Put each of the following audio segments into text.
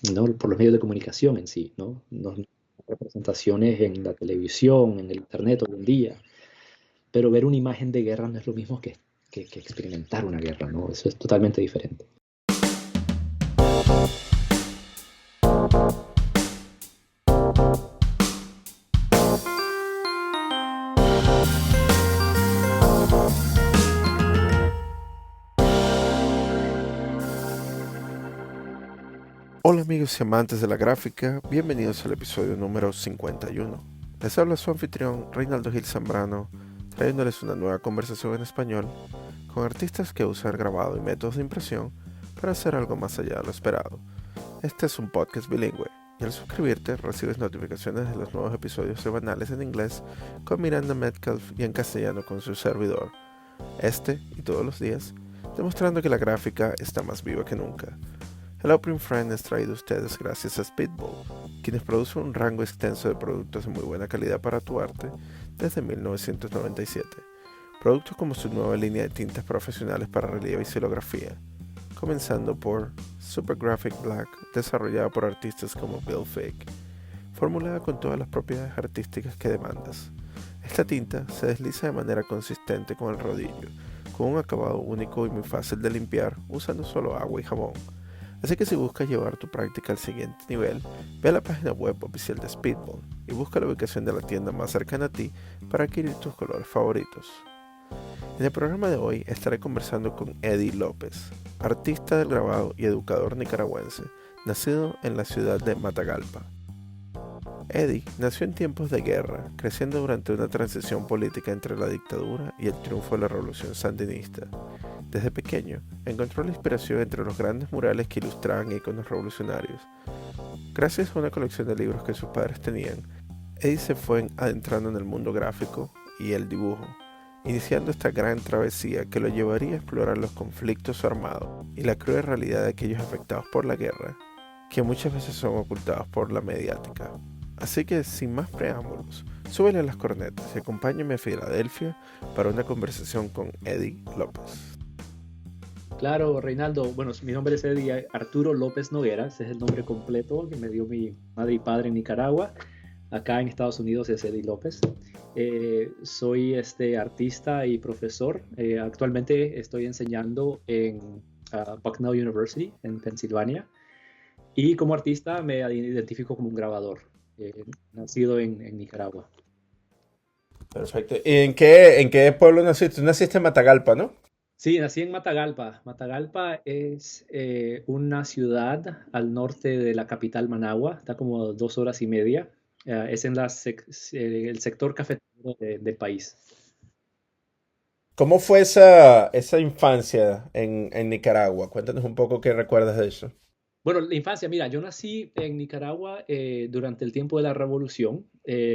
¿no? Por los medios de comunicación en sí, ¿no? Representaciones en la televisión, en el internet hoy en día, pero ver una imagen de guerra no es lo mismo que experimentar una guerra, ¿no? Eso es totalmente diferente. Hola amigos y amantes de la gráfica, bienvenidos al episodio número 51. Les habla su anfitrión Reinaldo Gil Zambrano, trayéndoles una nueva conversación en español con artistas que usan grabado y métodos de impresión para hacer algo más allá de lo esperado. Este es un podcast bilingüe y al suscribirte recibes notificaciones de los nuevos episodios semanales en inglés con Miranda Metcalf y en castellano con su servidor. Y todos los días, demostrando que la gráfica está más viva que nunca. El Opening Friend es traído a ustedes gracias a Speedball, quienes producen un rango extenso de productos de muy buena calidad para tu arte desde 1997. Productos como su nueva línea de tintas profesionales para relieve y xilografía, comenzando por Super Graphic Black, desarrollada por artistas como Bill Fake, formulada con todas las propiedades artísticas que demandas. Esta tinta se desliza de manera consistente con el rodillo, con un acabado único y muy fácil de limpiar usando solo agua y jabón. Así que si buscas llevar tu práctica al siguiente nivel, ve a la página web oficial de Speedball y busca la ubicación de la tienda más cercana a ti para adquirir tus colores favoritos. En el programa de hoy estaré conversando con Eddie López, artista del grabado y educador nicaragüense, nacido en la ciudad de Matagalpa. Eddie nació en tiempos de guerra, creciendo durante una transición política entre la dictadura y el triunfo de la revolución sandinista. Desde pequeño, encontró la inspiración entre los grandes murales que ilustraban iconos revolucionarios. Gracias a una colección de libros que sus padres tenían, Eddie se fue adentrando en el mundo gráfico y el dibujo, iniciando esta gran travesía que lo llevaría a explorar los conflictos armados y la cruel realidad de aquellos afectados por la guerra, que muchas veces son ocultados por la mediática. Así que, sin más preámbulos, súbele a las cornetas y acompáñame a Filadelfia para una conversación con Eddie López. Claro, Reinaldo. Bueno, mi nombre es Eddie Arturo López Noguera. Ese es el nombre completo que me dio mi madre y padre en Nicaragua. Acá en Estados Unidos es Eddie López. Soy artista y profesor. Actualmente estoy enseñando en Bucknell University en Pensilvania. Y como artista me identifico como un grabador, nacido en Nicaragua. Perfecto. ¿Y en qué pueblo naciste? Tú naciste en Matagalpa, ¿no? Sí, nací en Matagalpa. Matagalpa es una ciudad al norte de la capital Managua, está como a 2 horas y media. Es en el sector cafetero del país. ¿Cómo fue esa infancia en Nicaragua? Cuéntanos un poco qué recuerdas de eso. Bueno, la infancia, mira, yo nací en Nicaragua durante el tiempo de la revolución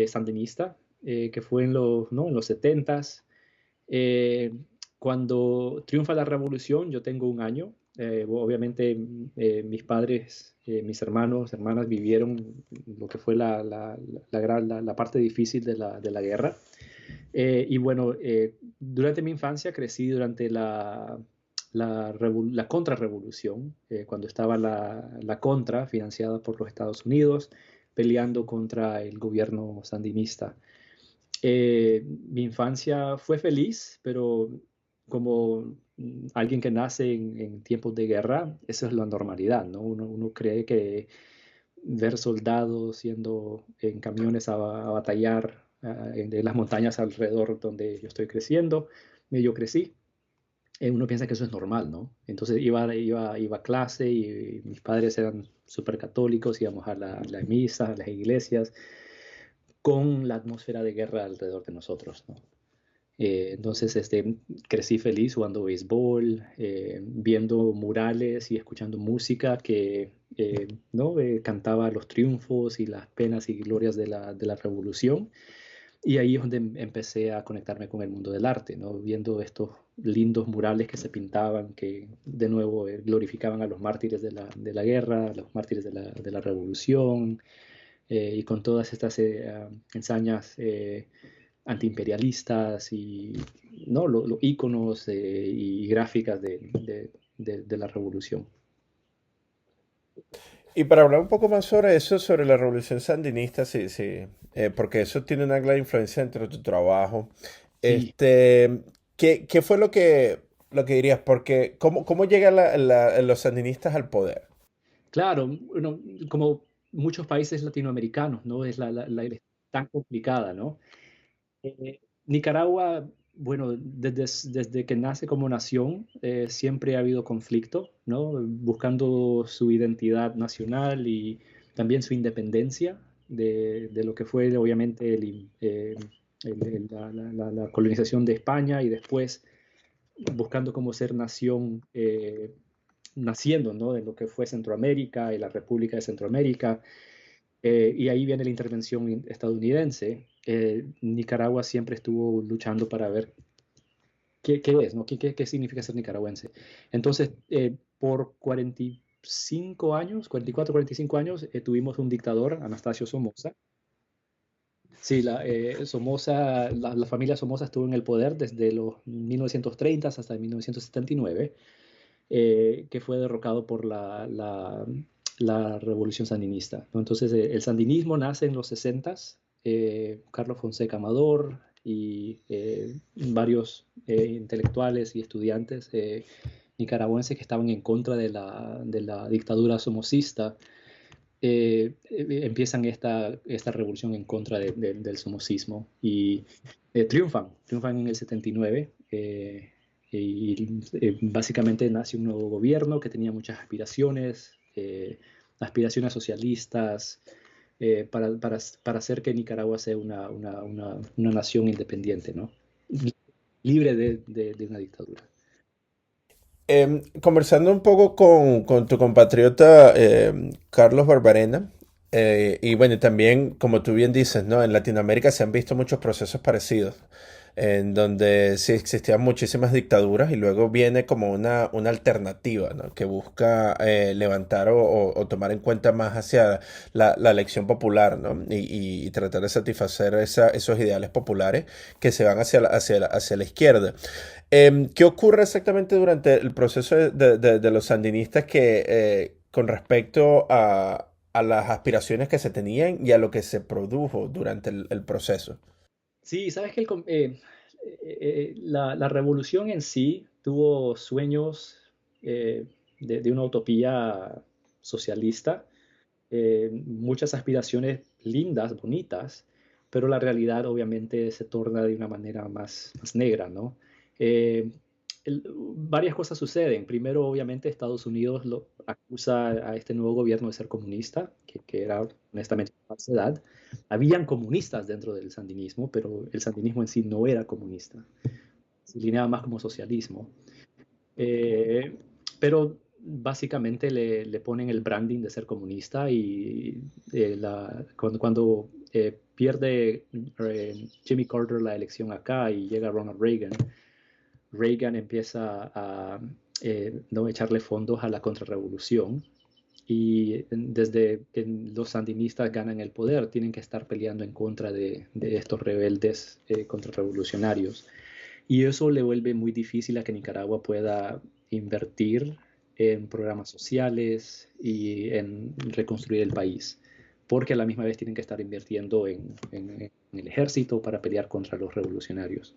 sandinista, que fue ¿no? en los 70s. Eh, Cuando triunfa la revolución, yo tengo un año. Obviamente, mis padres, mis hermanos, hermanas vivieron lo que fue la parte difícil de la guerra. Y bueno, durante mi infancia crecí durante la contrarrevolución, cuando estaba la contra financiada por los Estados Unidos, peleando contra el gobierno sandinista. Mi infancia fue feliz, pero como alguien que nace en tiempos de guerra, eso es la normalidad, ¿no? Uno cree que ver soldados yendo en camiones a batallar en las montañas alrededor donde yo estoy creciendo, yo crecí, uno piensa que eso es normal, ¿no? Entonces iba a clase y mis padres eran súper católicos, íbamos a la misa, a las iglesias, con la atmósfera de guerra alrededor de nosotros, ¿no? Entonces, crecí feliz jugando béisbol, viendo murales y escuchando música que ¿no? Cantaba los triunfos y las penas y glorias de la revolución. Y ahí es donde empecé a conectarme con el mundo del arte, ¿no? Viendo estos lindos murales que se pintaban, que de nuevo glorificaban a los mártires de la guerra, a los mártires de la revolución, y con todas estas ensañas antiimperialistas y ¿no? Los íconos y gráficas de la revolución. Y para hablar un poco más sobre eso, sobre la revolución sandinista, sí, sí, porque eso tiene una gran influencia dentro de tu trabajo. Sí, Este, ¿qué fue lo que dirías? Porque, ¿cómo llegan los sandinistas al poder? claro, bueno, como muchos países latinoamericanos, ¿no? Es es tan complicada, ¿no? Nicaragua, bueno, desde que nace como nación, siempre ha habido conflicto, ¿no? Buscando su identidad nacional y también su independencia de lo que fue, obviamente, la colonización de España y después buscando cómo ser nación, naciendo, ¿no? De lo que fue Centroamérica y la República de Centroamérica. Y ahí viene la intervención estadounidense. Nicaragua siempre estuvo luchando para ver qué es, ¿no? Qué significa ser nicaragüense. Entonces, por 45 años, 44, 45 años, tuvimos un dictador, Anastasio Somoza. Sí, Somoza, la familia Somoza estuvo en el poder desde los 1930 hasta 1979, que fue derrocado por la revolución sandinista, ¿no? Entonces, el sandinismo nace en los 60, Carlos Fonseca Amador y varios intelectuales y estudiantes nicaragüenses que estaban en contra de la dictadura somocista, empiezan esta revolución en contra del somocismo y triunfan en el 79, básicamente nace un nuevo gobierno que tenía muchas aspiraciones, aspiraciones socialistas, para hacer que Nicaragua sea una nación independiente, ¿no? Libre de una dictadura. Conversando un poco con tu compatriota Carlos Barbarena, y bueno, también, como tú bien dices, ¿no? En Latinoamérica se han visto muchos procesos parecidos, en donde sí existían muchísimas dictaduras y luego viene como una alternativa, ¿no? Que busca levantar o tomar en cuenta más hacia la elección popular, ¿no? Y tratar de satisfacer esos ideales populares que se van hacia la izquierda. ¿Qué ocurre exactamente durante el proceso de los sandinistas con respecto a las aspiraciones que se tenían y a lo que se produjo durante el proceso? Sí, sabes que la revolución en sí tuvo sueños de una utopía socialista, muchas aspiraciones lindas, bonitas, pero la realidad obviamente se torna de una manera más negra, ¿no? Eh, Varias cosas suceden. Primero, obviamente, Estados Unidos lo acusa a este nuevo gobierno de ser comunista, que era honestamente una falsedad. Habían comunistas dentro del sandinismo, pero el sandinismo en sí no era comunista. Se alineaba más como socialismo. Eh, pero básicamente le ponen el branding de ser comunista y cuando pierde Jimmy Carter la elección acá y llega Ronald Reagan, Reagan empieza a no echarle fondos a la contrarrevolución y desde que los sandinistas ganan el poder tienen que estar peleando en contra de estos rebeldes contrarrevolucionarios. Y eso le vuelve muy difícil a que Nicaragua pueda invertir en programas sociales y en reconstruir el país, porque a la misma vez tienen que estar invirtiendo en el ejército para pelear contra los revolucionarios.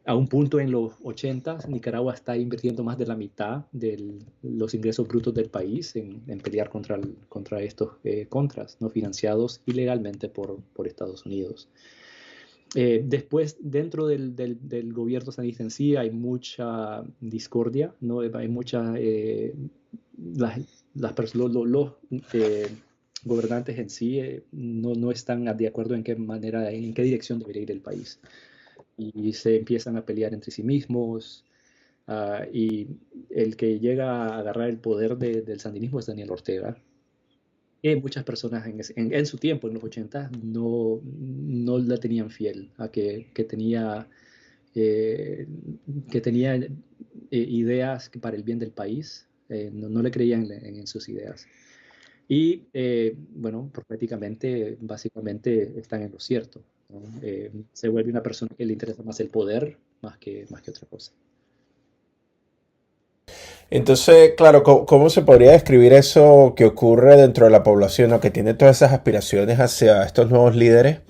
A un punto en los 80, Nicaragua está invirtiendo más de la mitad de los ingresos brutos del país en pelear contra estos contras, no financiados ilegalmente por Estados Unidos. Después, dentro del gobierno sandinista en sí, hay mucha discordia, ¿no? Hay mucha, las, los gobernantes en sí no están de acuerdo en qué manera, en qué dirección debería ir el país. Y se empiezan a pelear entre sí mismos. Y el que llega a agarrar el poder del sandinismo es Daniel Ortega, muchas personas en su tiempo, en los 80, no la tenían fiel a eh, que tenía ideas para el bien del país, no le creían en sus ideas. Y bueno, proféticamente, básicamente están en lo cierto, ¿no? Se vuelve una persona que le interesa más el poder más que otra cosa. Entonces, claro, ¿cómo se podría describir eso que ocurre dentro de la población, ¿no? Que tiene todas esas aspiraciones hacia estos nuevos líderes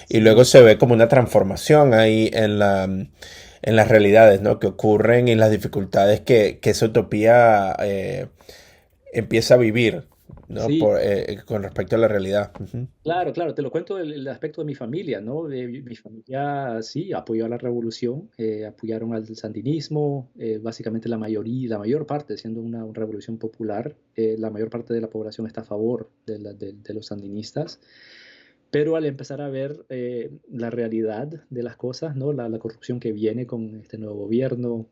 y luego Sí, se ve como una transformación ahí en las realidades, ¿no? Que ocurren y las dificultades que esa utopía empieza a vivir, ¿no? sí. Con respecto a la realidad. Ujú. Claro, claro, te lo cuento el aspecto de mi familia, ¿no? Mi familia sí apoyó a la revolución, apoyaron al sandinismo, básicamente la mayor parte, siendo una revolución popular, la mayor parte de la población está a favor de los sandinistas, pero al empezar a ver la realidad de las cosas, ¿no? La corrupción que viene con este nuevo gobierno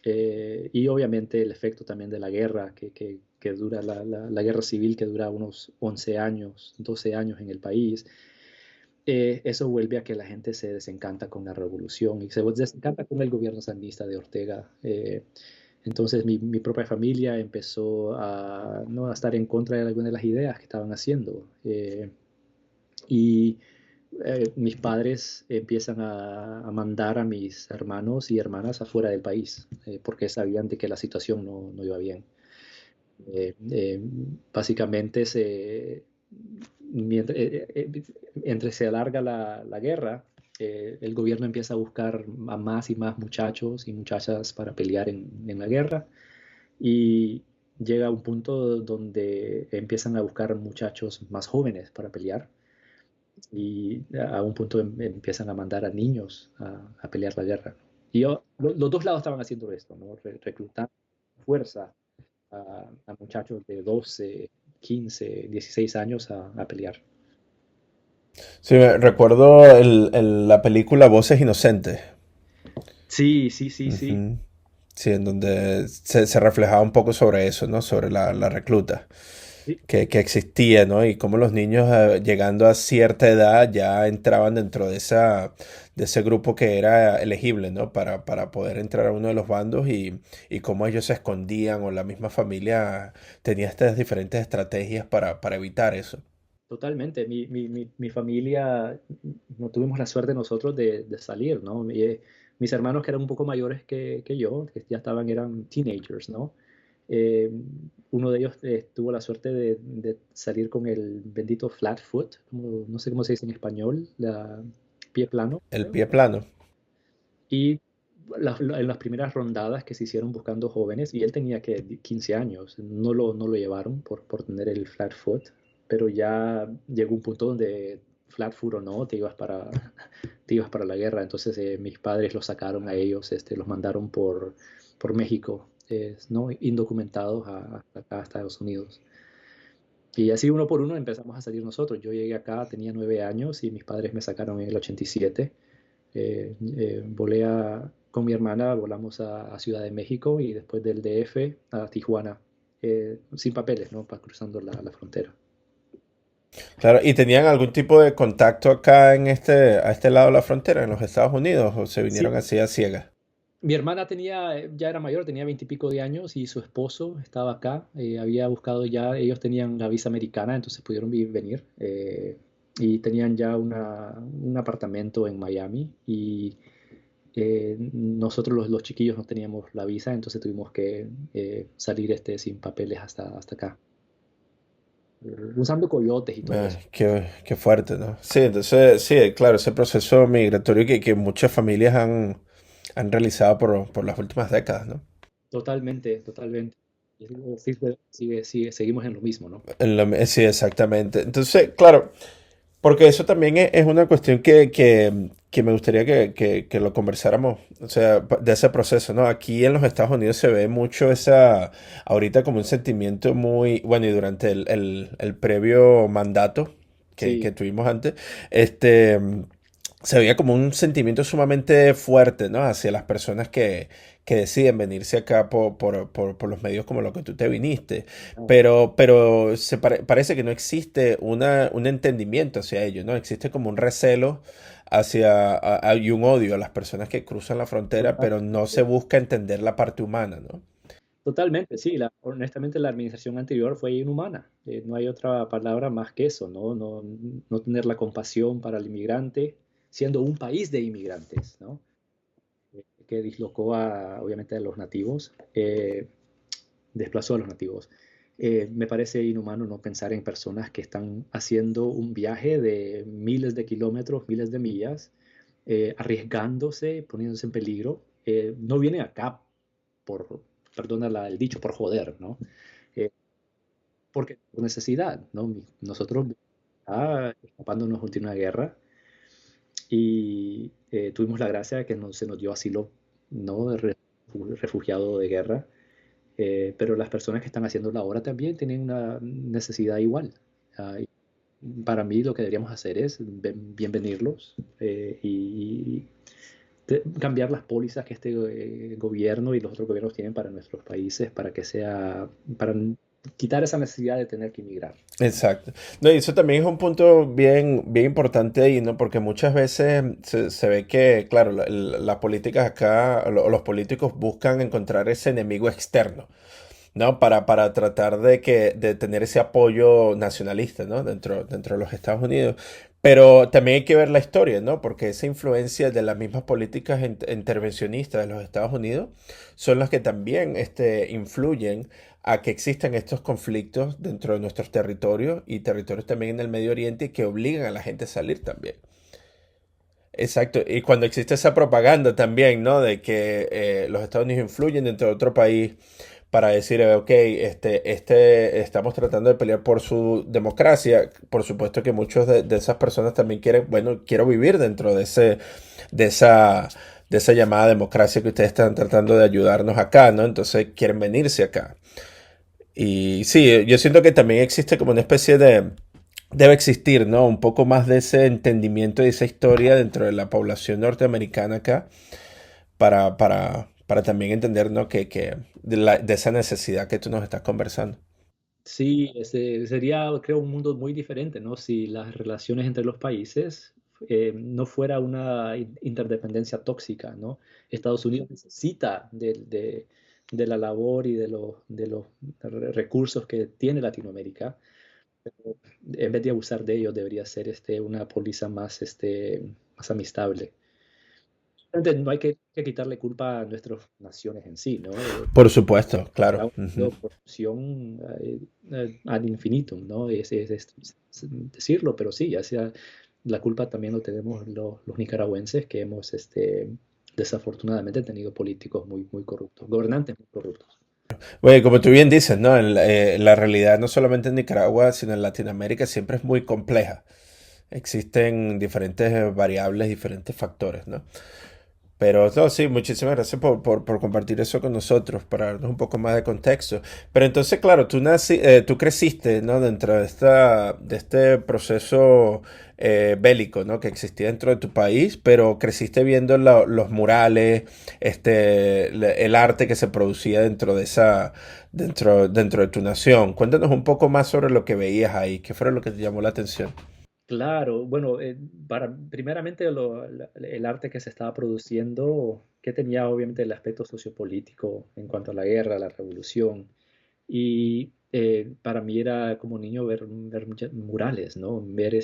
y obviamente el efecto también de la guerra que dura, la guerra civil que dura unos 11 años, 12 años en el país, eso vuelve a que la gente se desencanta con la revolución y se desencanta con el gobierno sandinista de Ortega. Entonces mi propia familia empezó a, ¿no? a estar en contra de algunas de las ideas que estaban haciendo. Y mis padres empiezan a mandar a mis hermanos y hermanas afuera del país, porque sabían de que la situación no iba bien. Eh, eh, básicamente, entre se alarga la guerra, el gobierno empieza a buscar a más y más muchachos y muchachas para pelear en la guerra y llega a un punto donde empiezan a buscar muchachos más jóvenes para pelear y a un punto empiezan a mandar a niños a pelear la guerra. Y los dos lados estaban haciendo esto, ¿no? Reclutando fuerza a muchachos de 12, 15, 16 años a pelear. Sí, recuerdo la película Voces Inocentes. Sí, sí, sí, sí. Ujú. Sí, en donde se reflejaba un poco sobre eso, ¿no? Sobre la recluta Sí, que existía, ¿no? Y cómo los niños llegando a cierta edad ya entraban dentro de ese grupo que era elegible, ¿no? Para poder entrar a uno de los bandos y cómo ellos se escondían o la misma familia tenía estas diferentes estrategias para evitar eso. totalmente. Mi familia, no tuvimos la suerte nosotros de salir, ¿no? Mis hermanos que eran un poco mayores que yo, que ya eran teenagers, ¿no? Eh, uno de ellos tuvo la suerte de salir con el bendito flat foot, no sé cómo se dice en español, pie plano, El creo. pie plano. Y en las primeras rondadas que se hicieron buscando jóvenes, y él tenía que 15 años, no lo llevaron por tener el flat foot, pero ya llegó un punto donde flat foot o no, te ibas para la guerra. Entonces mis padres los sacaron a ellos, los mandaron por México, ¿no? Indocumentados acá a Estados Unidos. Y así uno por uno empezamos a salir nosotros. Yo llegué acá, tenía 9 años y mis padres me sacaron en el 87. Con mi hermana, volamos a Ciudad de México y después del DF a Tijuana, sin papeles, ¿no? Cruzando la frontera. Claro, ¿y tenían algún tipo de contacto acá a este lado de la frontera, en los Estados Unidos, o se Sí, vinieron así a ciegas? mi hermana ya era mayor, tenía 20 y pico de años y su esposo estaba acá, había buscado ya, ellos tenían la visa americana, entonces pudieron venir y tenían ya un apartamento en Miami y nosotros los chiquillos no teníamos la visa, entonces tuvimos que salir sin papeles hasta acá, usando coyotes y todo eso. Qué fuerte, ¿no? Sí, entonces, sí, claro, ese proceso migratorio que muchas familias han realizado por las últimas décadas, ¿no? Totalmente, totalmente. Y seguimos en lo mismo, ¿no? Sí, exactamente. Entonces, claro, porque eso también es una cuestión que me gustaría que lo conversáramos, o sea, de ese proceso, ¿no? Aquí en los Estados Unidos se ve mucho ahorita como un sentimiento muy, bueno, y durante el previo mandato que Sí, tuvimos antes, este, se veía como un sentimiento sumamente fuerte, ¿no? Hacia las personas que deciden venirse acá por los medios como lo que tú te viniste. ah, Pero parece que no existe un entendimiento hacia ello, ¿no? Existe como un recelo y un odio a las personas que cruzan la frontera, pero no se totalmente. busca entender la parte humana, ¿no? Totalmente, sí. Honestamente, la administración anterior fue inhumana. No hay otra palabra más que eso, ¿no? No tener la compasión para el inmigrante, siendo un país de inmigrantes, ¿no? Que dislocó obviamente a los nativos. desplazó a los nativos. Me parece inhumano no pensar en personas que están haciendo un viaje de miles de kilómetros, miles de millas, arriesgándose, poniéndose en peligro. No vienen acá por, perdona el dicho, por joder, ¿no? Eh, Porque por necesidad, ¿no? Nosotros escapándonos de una guerra y tuvimos la gracia de que se nos dio asilo, ¿no? Refugiado de guerra. Pero las personas que están haciendo la obra también tienen una necesidad igual. Y para mí lo que deberíamos hacer es bienvenirlos y cambiar las pólizas que este gobierno y los otros gobiernos tienen para nuestros países para que sea, para quitar esa necesidad de tener que emigrar. Exacto. No, y eso también es un punto bien, bien importante ahí, ¿no? Porque muchas veces se ve que, claro, las políticas acá, los políticos buscan encontrar ese enemigo externo, ¿no? Para tratar de tener ese apoyo nacionalista, ¿no? Dentro de los Estados Unidos. Pero también hay que ver la historia, ¿no? Porque esa influencia de las mismas políticas intervencionistas de los Estados Unidos son las que también influyen a que existan estos conflictos dentro de nuestros territorios y territorios también en el Medio Oriente que obligan a la gente a salir también. Exacto, y cuando existe esa propaganda también, ¿no? De que los Estados Unidos influyen dentro de otro país para decir, ok, estamos tratando de pelear por su democracia. Por supuesto que muchos de esas personas también quieren, bueno, quiero vivir dentro de esa, de esa llamada democracia que ustedes están tratando de ayudarnos acá, ¿no? Entonces quieren venirse acá. Y sí, yo siento que también existe como una especie de, debe existir, ¿no? Un poco más de ese entendimiento y esa historia dentro de la población norteamericana acá para también entender, ¿no? Que de esa necesidad que tú nos estás conversando. Sí, sería, creo, un mundo muy diferente, ¿no? Si las relaciones entre los países no fuera una interdependencia tóxica, ¿no? Estados Unidos necesita de la labor y de los recursos que tiene Latinoamérica. En vez de abusar de ellos, debería ser una póliza más, más amistable. No hay que quitarle culpa a nuestras naciones en sí, ¿no? Por supuesto, claro. Ha habido corrupción ad infinitum, ¿no? Es decirlo, pero sí, ya sea la culpa también lo tenemos los nicaragüenses que hemos desafortunadamente tenido políticos muy, muy corruptos, gobernantes muy corruptos. Bueno, como tú bien dices, ¿no? La realidad no solamente en Nicaragua, sino en Latinoamérica siempre es muy compleja. Existen diferentes variables, diferentes factores, ¿no? Pero no, sí, muchísimas gracias por compartir eso con nosotros, para darnos un poco más de contexto. Pero entonces, claro, tú creciste, ¿no? Dentro de este proceso bélico, ¿no? Que existía dentro de tu país, pero creciste viendo los murales, el arte que se producía dentro de tu nación. Cuéntanos un poco más sobre lo que veías ahí, qué fue lo que te llamó la atención. Claro, bueno, primeramente el arte que se estaba produciendo, que tenía obviamente el aspecto sociopolítico en cuanto a la guerra, la revolución, y para mí era como niño ver murales, ¿no? Ver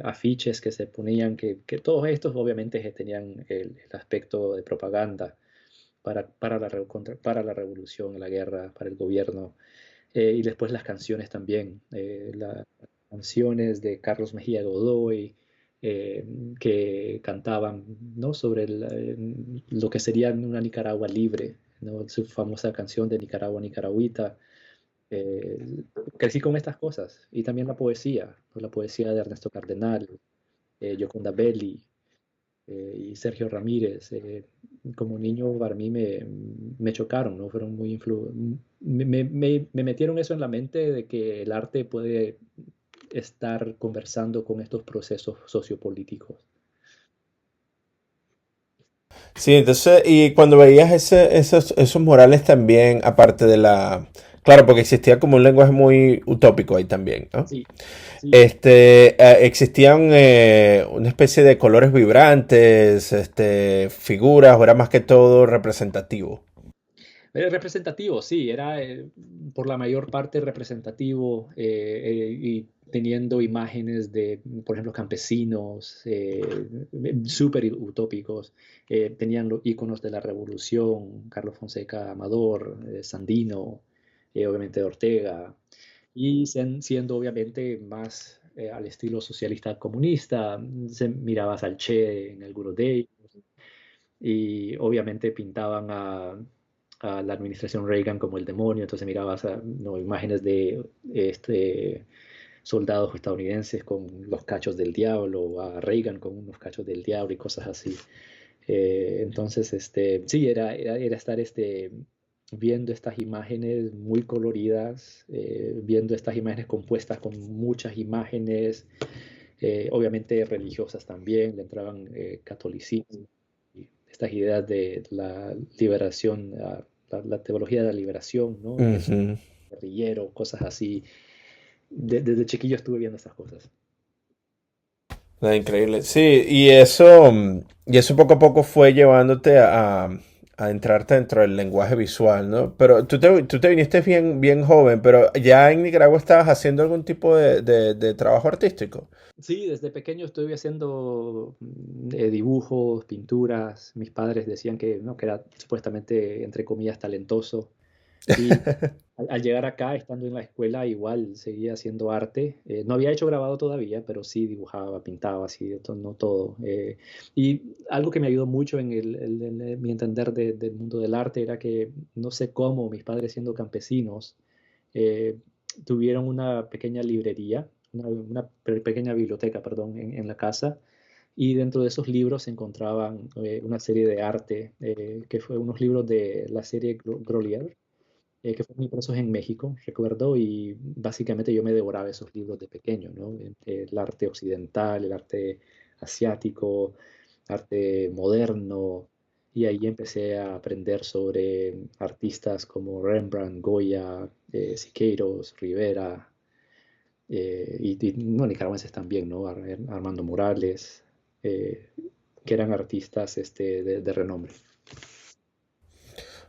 afiches que se ponían, que todos estos obviamente que tenían el aspecto de propaganda para la revolución, la guerra, para el gobierno. Y después las canciones también, las canciones de Carlos Mejía Godoy, eh, que cantaban, ¿no? sobre lo que sería una Nicaragua libre, ¿no? Su famosa canción de Nicaragua Nicaragüita. Eh, Crecí con estas cosas y también la poesía, pues la poesía de Ernesto Cardenal, Yoconda Belli, y Sergio Ramírez. Como niño para mí me chocaron, ¿no? Fueron muy me metieron eso en la mente de que el arte puede estar conversando con estos procesos sociopolíticos. Sí, entonces, y cuando veías esos murales también, aparte de la... Claro, porque existía como un lenguaje muy utópico ahí también, ¿no? Sí, sí. Existían una especie de colores vibrantes, figuras, o era más que todo representativo. Era representativo, sí, era por la mayor parte representativo y teniendo imágenes de, por ejemplo, campesinos súper utópicos. Tenían los íconos de la revolución, Carlos Fonseca Amador, Sandino. obviamente de Ortega, y siendo obviamente más al estilo socialista comunista, se miraba al Che en algunos de ellos, y obviamente pintaban a la administración Reagan como el demonio, entonces mirabas ¿no? imágenes de soldados estadounidenses con los cachos del diablo, a Reagan con unos cachos del diablo y cosas así. Entonces, sí, era estar viendo estas imágenes muy coloridas, viendo estas imágenes compuestas con muchas imágenes, obviamente religiosas también, le entraban catolicismo, y estas ideas de la liberación, la teología de la liberación, ¿no? Jesús Ujú. guerrillero, cosas así. Desde chiquillo estuve viendo estas cosas. No, increíble. Sí, y eso poco a poco fue llevándote a entrarte dentro del lenguaje visual, ¿no? Pero tú te viniste bien joven, pero ya en Nicaragua estabas haciendo algún tipo de trabajo artístico. Sí, desde pequeño estuve haciendo dibujos, pinturas. Mis padres decían que, no, que era supuestamente, entre comillas, talentoso. Y al llegar acá, estando en la escuela, igual seguía haciendo arte. No había hecho grabado todavía, pero sí dibujaba, pintaba, así, no todo. Y algo que me ayudó mucho en mi entender del mundo del arte era que no sé cómo mis padres, siendo campesinos, eh, tuvieron una pequeña librería, pequeña biblioteca, perdón, en la casa. Y dentro de esos libros se encontraban una serie de arte, que fue unos libros de la serie Grolier, que fueron impresos en México, recuerdo, y básicamente yo me devoraba esos libros de pequeño, ¿no? El arte occidental, el arte asiático, arte moderno, y ahí empecé a aprender sobre artistas como Rembrandt, Goya, Siqueiros, Rivera, no, nicaragüenses también, ¿no? Armando Morales, eh, que eran artistas de renombre.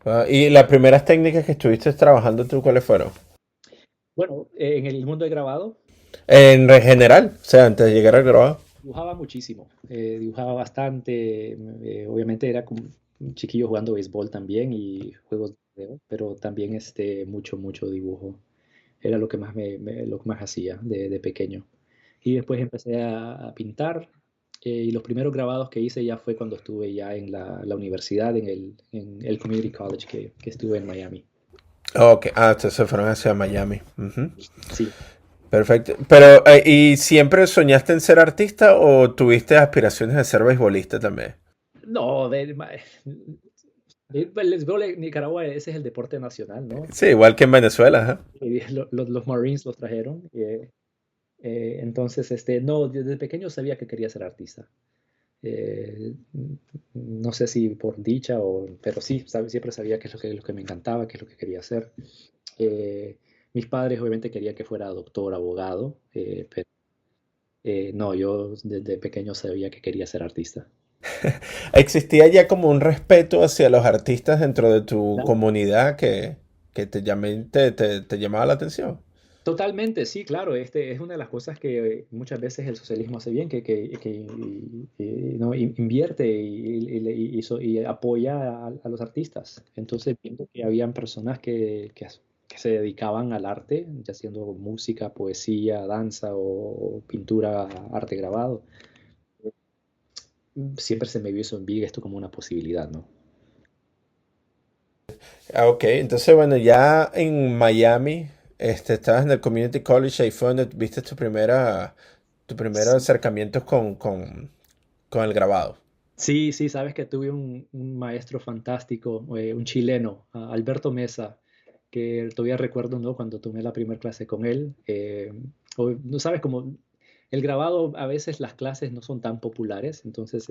Ah, ¿y las primeras técnicas que estuviste trabajando tú, cuáles fueron? Bueno, en el mundo de grabado, En general, o sea, antes de llegar al grabado. dibujaba muchísimo, dibujaba bastante, obviamente era como un chiquillo jugando béisbol también y juegos de video, pero también mucho dibujo. Era lo que más lo que más hacía de pequeño. Y después empecé a pintar, y los primeros grabados que hice ya fue cuando estuve ya en la universidad, en el Community College que estuve en Miami. Ok, entonces se fueron hacia Miami. Ujú. Sí, Perfecto. Pero, ¿y siempre soñaste en ser artista o tuviste aspiraciones de ser beisbolista también? no, el béisbol en Nicaragua, ese es el deporte nacional, ¿no? Sí, igual que en Venezuela, ajá. Y los Marines los trajeron. Entonces, no, desde pequeño sabía que quería ser artista. Eh, no sé si por dicha pero sí, siempre sabía qué es lo que me encantaba, qué es lo que quería hacer. Eh, Mis padres obviamente querían que fuera doctor, abogado, pero no, yo desde pequeño sabía que quería ser artista. ¿Existía ya como un respeto hacia los artistas dentro de tu Claro. comunidad que te llamaba la atención? Totalmente, sí, claro. Es una de las cosas que muchas veces el socialismo hace bien, ¿no? Invierte y apoya a los artistas. Entonces, viendo que habían personas que se dedicaban al arte, ya siendo música, poesía, danza o pintura, arte grabado, siempre se me vio eso en Big esto como una posibilidad, ¿no? Ah, ok, entonces bueno, ya en Miami, estabas en el Community College, ahí fue donde viste tu primer Sí, acercamiento con el grabado. sí, sí, sabes que tuve un maestro fantástico, un chileno, Alberto Mesa, que todavía recuerdo, ¿no? Cuando tomé la primera clase con él. No sabes, como el grabado, a veces las clases no son tan populares, entonces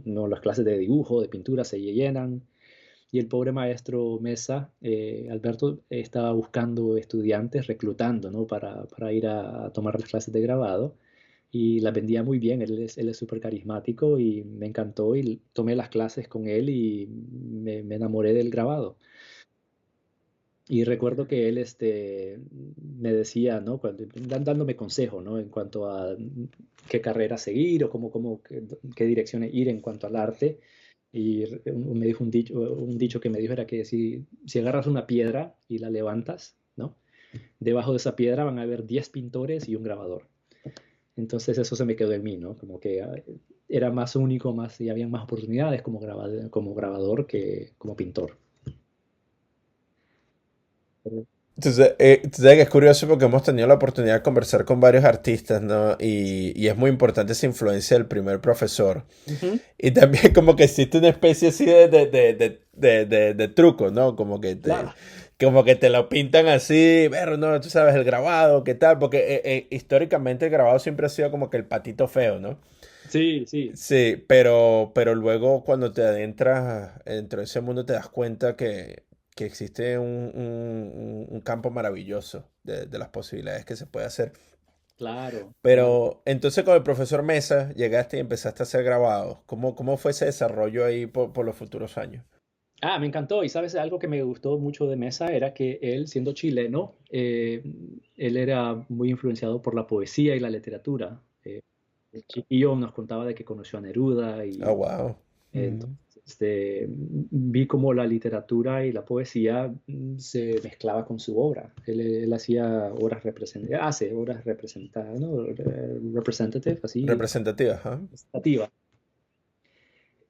no, las clases de dibujo, de pintura se llenan, y el pobre maestro Mesa, Alberto, estaba buscando estudiantes, reclutando, ¿no? Para ir a tomar las clases de grabado y la vendía muy bien. Él es súper carismático y me encantó y tomé las clases con él y me enamoré del grabado. Y recuerdo que él me decía, ¿no? Dándome consejo, ¿no? En cuanto a qué carrera seguir o qué direcciones ir en cuanto al arte. Y me dijo un dicho que me dijo era que si agarras una piedra y la levantas, ¿no? Debajo de esa piedra van a haber 10 pintores y un grabador. Entonces eso se me quedó en mí, ¿no? Como que era más único, más, y había más oportunidades como grabador que como pintor. Entonces, tú sabes que es curioso porque hemos tenido la oportunidad de conversar con varios artistas, ¿no? Y es muy importante esa influencia del primer profesor. Ujú. Y también como que existe una especie así de truco, ¿no? Claro. Como que te lo pintan así, pero no, tú sabes, el grabado, ¿qué tal? Porque históricamente el grabado siempre ha sido como que el patito feo, ¿no? Sí, sí, Sí, pero luego cuando te adentras dentro de ese mundo te das cuenta que existe un campo maravilloso de las posibilidades que se puede hacer. claro, claro. Pero entonces con el profesor Mesa llegaste y empezaste a hacer grabados. ¿Cómo fue ese desarrollo ahí por los futuros años? Me encantó. Y sabes, algo que me gustó mucho de Mesa era que él, siendo chileno, él era muy influenciado por la poesía y la literatura. El chiquillo nos contaba de que conoció a Neruda Oh, y wow. entonces vi cómo la literatura y la poesía se mezclaba con su obra. Él hacía obras hace obras representadas, ¿no? Representative, así, Representativa, ajá. representativas.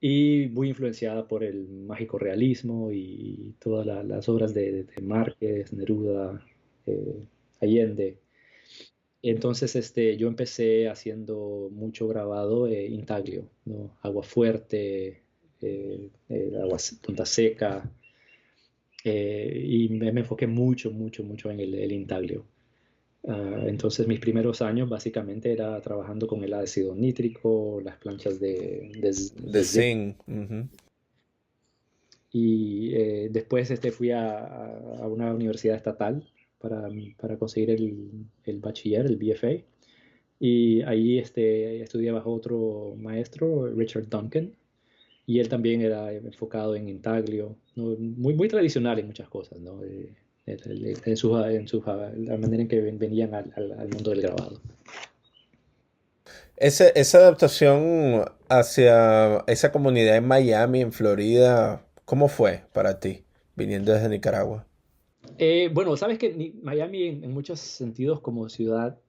Y muy influenciada por el mágico realismo y todas las obras de Márquez, Neruda, eh, Allende. Entonces, yo empecé haciendo mucho grabado intaglio, ¿no? Agua fuerte, punta seca, y me enfoqué mucho, mucho, mucho en el intaglio. Entonces, mis primeros años básicamente era trabajando con el ácido nítrico, las planchas De de zinc. Sing. Ujú. Y después fui a una universidad estatal para, para conseguir el bachiller, el BFA. Y ahí estudié bajo otro maestro, Richard Duncan, y él también era enfocado en intaglio, ¿no? Muy, muy tradicional en muchas cosas, ¿no? La manera en que venían al mundo del grabado. Esa adaptación hacia esa comunidad en Miami, en Florida, ¿cómo fue para ti, viniendo desde Nicaragua? Bueno, sabes que Miami en muchos sentidos como ciudad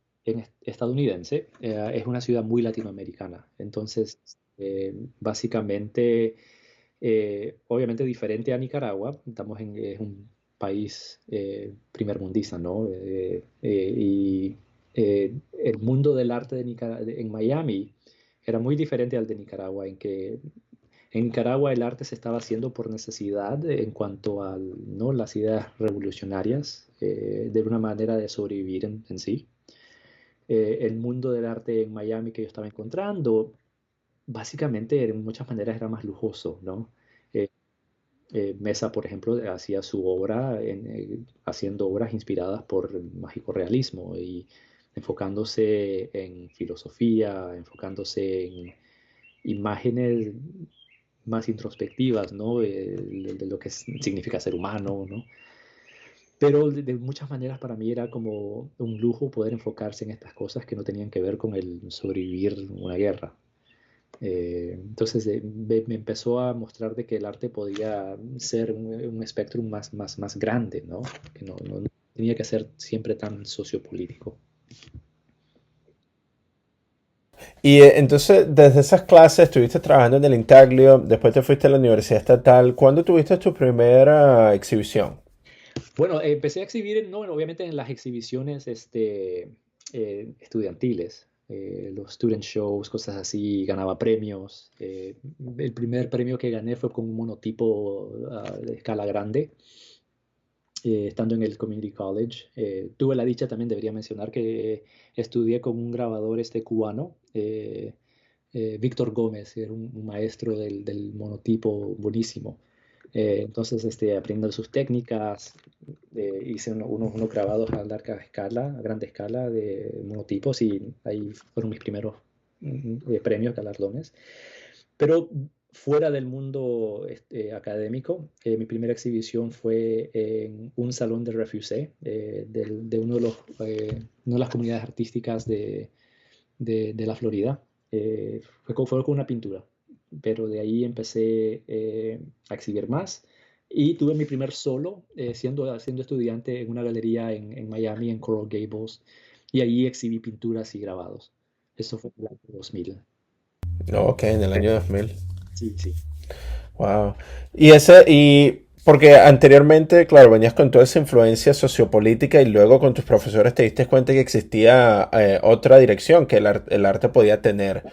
estadounidense es una ciudad muy latinoamericana. Entonces, básicamente, obviamente diferente a Nicaragua, es un país primermundista, ¿no? El mundo del arte en Miami era muy diferente al de Nicaragua, en que en Nicaragua el arte se estaba haciendo por necesidad en cuanto a, ¿no? las ideas revolucionarias, de una manera de sobrevivir en sí. El mundo del arte en Miami que yo estaba encontrando, básicamente en muchas maneras era más lujoso, ¿no? Eh, Mesa, por ejemplo, hacía su obra haciendo obras inspiradas por el mágico realismo y enfocándose en filosofía, enfocándose en imágenes más introspectivas, ¿no? De lo que significa ser humano, ¿no? Pero de muchas maneras para mí era como un lujo poder enfocarse en estas cosas que no tenían que ver con el sobrevivir una guerra. Entonces me empezó a mostrar de que el arte podía ser un espectro más grande, ¿no? Que no tenía que ser siempre tan sociopolítico. Y entonces, desde esas clases, estuviste trabajando en el Intaglio, después te fuiste a la Universidad Estatal. ¿Cuándo tuviste tu primera exhibición? Bueno, empecé a exhibir, no, bueno, obviamente en las exhibiciones estudiantiles, los student shows, cosas así, ganaba premios. El primer premio que gané fue con un monotipo de escala grande, estando en el Community College. Tuve la dicha también, debería mencionar, que estudié con un grabador cubano, Víctor Gómez, era un maestro del monotipo buenísimo. Entonces, aprendiendo sus técnicas, hice unos grabados a larga escala, a grande escala de monotipos y ahí fueron mis primeros premios, galardones. Pero fuera del mundo académico, mi primera exhibición fue en un salón de Refusé, de una de las comunidades artísticas de la Florida. Fue con una pintura. pero de ahí empecé a exhibir más. Y tuve mi primer solo siendo estudiante en una galería en Miami, en Coral Gables, y ahí exhibí pinturas y grabados. Eso fue en el año 2000. Ok, en el año 2000. Sí, sí. Wow. Y porque anteriormente, claro, venías con toda esa influencia sociopolítica y luego con tus profesores te diste cuenta que existía otra dirección que el arte podía tener,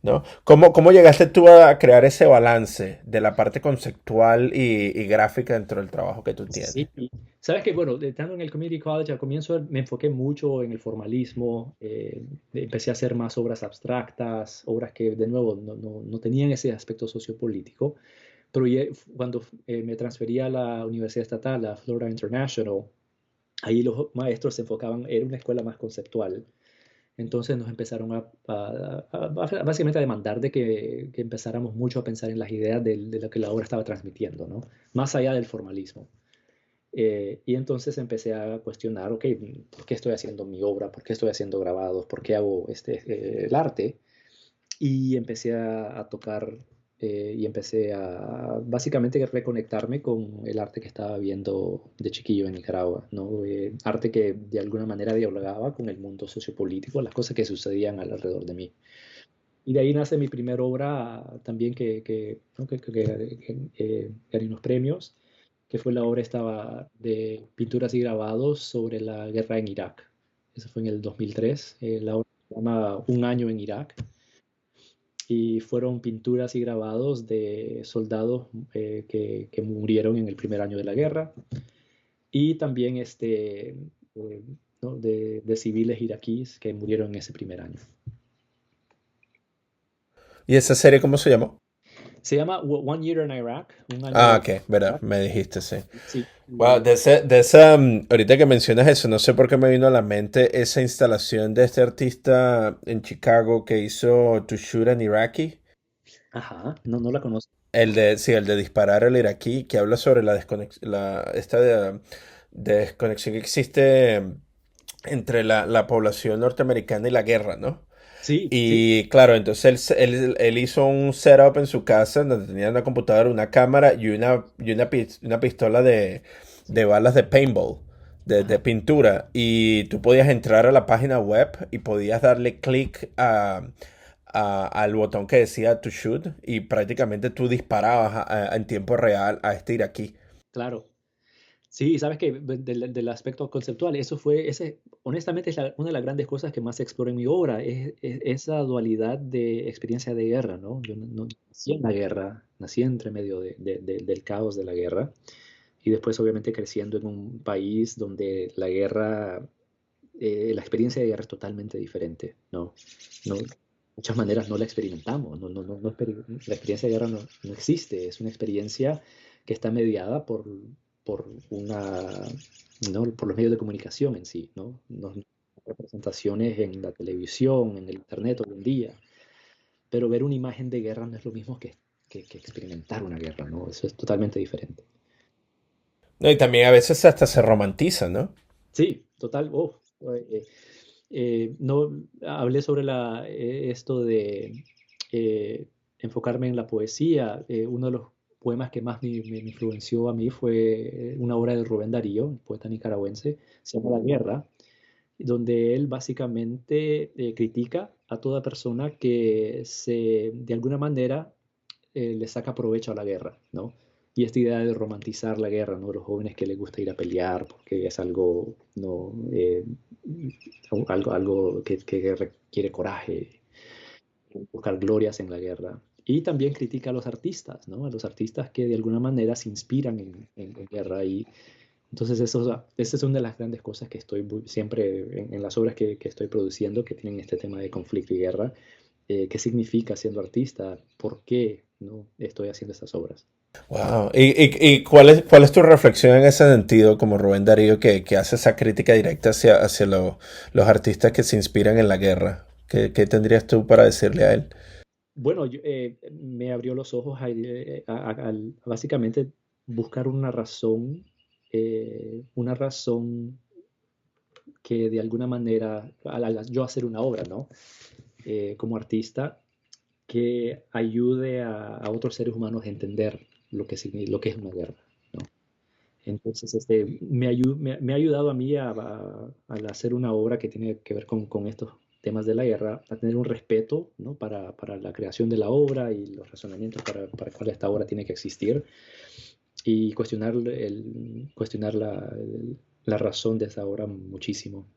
¿no? ¿Cómo llegaste tú a crear ese balance de la parte conceptual y gráfica dentro del trabajo que tú Sí, tienes? sabes que, bueno, estando en el Community College, al comienzo me enfoqué mucho en el formalismo, empecé a hacer más obras abstractas, obras que, de nuevo, no tenían ese aspecto sociopolítico, pero cuando me transferí a la Universidad Estatal, a Florida International, ahí los maestros se enfocaban, era una escuela más conceptual. Entonces nos empezaron básicamente a demandar de que empezáramos mucho a pensar en las ideas de lo que la obra estaba transmitiendo, ¿no? Más allá del formalismo. Y entonces empecé a cuestionar, ok, ¿por qué estoy haciendo mi obra? ¿Por qué estoy haciendo grabados? ¿Por qué hago el arte? Y empecé a tocar y empecé a básicamente reconectarme con el arte que estaba viendo de chiquillo en Nicaragua, ¿no? Arte que de alguna manera dialogaba con el mundo sociopolítico, las cosas que sucedían alrededor de mí. Y de ahí nace mi primera obra también ¿no? gané unos premios, que fue la obra estaba de pinturas y grabados sobre la guerra en Irak. Eso fue en el 2003. La obra se llama Un año en Irak y fueron pinturas y grabados de soldados que murieron en el primer año de la guerra y también ¿no? de civiles iraquíes que murieron en ese primer año. ¿Y esa serie cómo se llamó? Se llama One Year in Iraq, un año Ah, en ok, verdad, Irak. me dijiste, sí. Sí, Wow, ahorita que mencionas eso, no sé por qué me vino a la mente esa instalación de este artista en Chicago que hizo To Shoot an Iraqi. ajá, no la conozco. Sí, el de disparar al iraquí, que habla sobre esta desconexión que existe entre la población norteamericana y la guerra, ¿no? Sí, sí, Y claro, entonces él hizo un setup en su casa donde tenía una computadora, una cámara y una pistola de balas de paintball, de ajá, pintura. Y tú podías entrar a la página web y podías darle clic al botón que decía to shoot y prácticamente tú disparabas en tiempo real a este iraquí. claro. Sí, sabes que del aspecto conceptual, honestamente es una de las grandes cosas que más exploro en mi obra, es esa dualidad de experiencia de guerra, ¿no? Yo no nací en la guerra, nací entre medio del caos de la guerra y después obviamente creciendo en un país donde la guerra, la experiencia de guerra es totalmente diferente, ¿no? No, de muchas maneras no la experimentamos, la experiencia de guerra no existe, es una experiencia que está mediada por ¿no? por los medios de comunicación en sí, ¿no? Representaciones en la televisión, en el internet hoy en día, pero ver una imagen de guerra no es lo mismo que experimentar una guerra, ¿no? Eso es totalmente diferente. No, y también a veces hasta se romantiza, ¿no? Sí, total. No hablé sobre esto de enfocarme en la poesía. Uno de los poemas que más me influenció a mí fue una obra de Rubén Darío, un poeta nicaragüense, se llama La Guerra, donde él básicamente critica a toda persona que de alguna manera le saca provecho a la guerra, ¿no? Y esta idea de romantizar la guerra, ¿no? Los jóvenes que les gusta ir a pelear porque es algo, ¿no? Algo que requiere coraje, buscar glorias en la guerra. Y también critica a los artistas, ¿no? A los artistas que de alguna manera se inspiran en guerra. Y entonces esa es una de las grandes cosas que estoy siempre en las obras que estoy produciendo, que tienen este tema de conflicto y guerra. ¿Qué significa siendo artista? ¿Por qué no estoy haciendo estas obras? Wow. ¿Y cuál es tu reflexión en ese sentido, como Rubén Darío, que hace esa crítica directa hacia los artistas que se inspiran en la guerra? ¿Qué tendrías tú para decirle a él? Bueno, me abrió los ojos al básicamente buscar una razón que de alguna manera, yo hacer una obra, ¿no? Como artista, que ayude a otros seres humanos a entender lo que es una guerra, ¿no? Entonces, me ha ayudado a mí al hacer una obra que tiene que ver con estos temas de la guerra, a tener un respeto, ¿no? para la creación de la obra y los razonamientos para cuál esta obra tiene que existir y cuestionar la razón de esa obra muchísimo.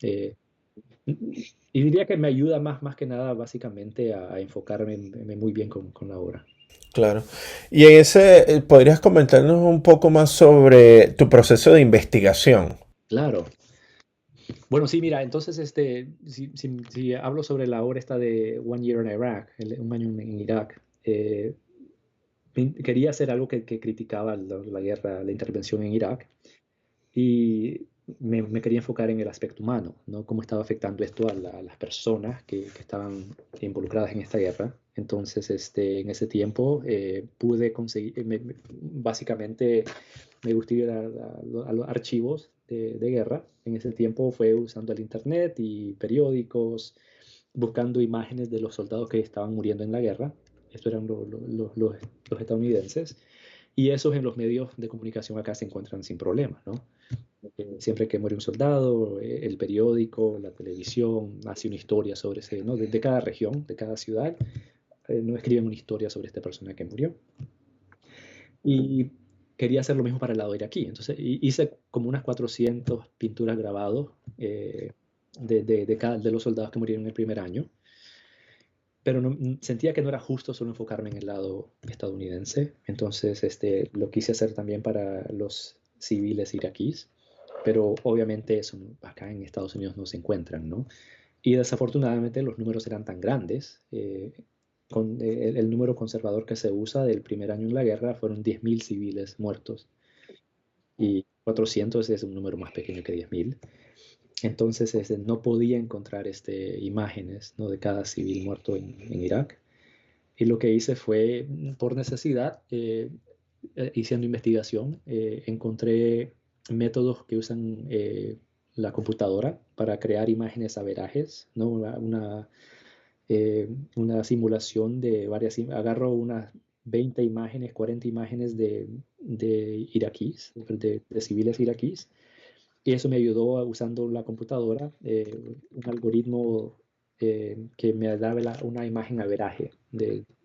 Y diría que me ayuda más que nada básicamente a enfocarme muy bien con la obra. Claro. Y en ese, ¿podrías comentarnos un poco más sobre tu proceso de investigación? Claro. Bueno, sí, mira, entonces si hablo sobre la obra esta de One Year in Iraq, un año en Irak, quería hacer algo que criticaba la guerra, la intervención en Irak, y me quería enfocar en el aspecto humano, ¿no? Cómo estaba afectando esto a las personas que estaban involucradas en esta guerra. Entonces, en ese tiempo pude conseguir, básicamente me gusta ir a los archivos de guerra. En ese tiempo fue usando el internet y periódicos, buscando imágenes de los soldados que estaban muriendo en la guerra. Estos eran los estadounidenses. Y esos en los medios de comunicación acá se encuentran sin problema, ¿no? Siempre que muere un soldado, el periódico, la televisión hace una historia sobre ese, ¿no? De cada región, de cada ciudad, no escriben una historia sobre esta persona que murió. Y quería hacer lo mismo para el lado iraquí. Entonces hice como unas 400 pinturas grabados de los soldados que murieron en el primer año, pero sentía que no era justo solo enfocarme en el lado estadounidense. Entonces lo quise hacer también para los civiles iraquíes, pero obviamente eso acá en Estados Unidos no se encuentran, ¿no? Y desafortunadamente los números eran tan grandes. El número conservador que se usa del primer año en la guerra fueron 10.000 civiles muertos y 400 es un número más pequeño que 10.000. Entonces no podía encontrar imágenes, ¿no? de cada civil muerto en Irak. Y lo que hice fue, por necesidad, haciendo investigación, encontré métodos que usan la computadora para crear imágenes averajes, ¿no? Una simulación de varias, agarro unas 20 imágenes, 40 imágenes de iraquíes, de civiles iraquíes, y eso me ayudó usando la computadora, un algoritmo que me daba una imagen averaje,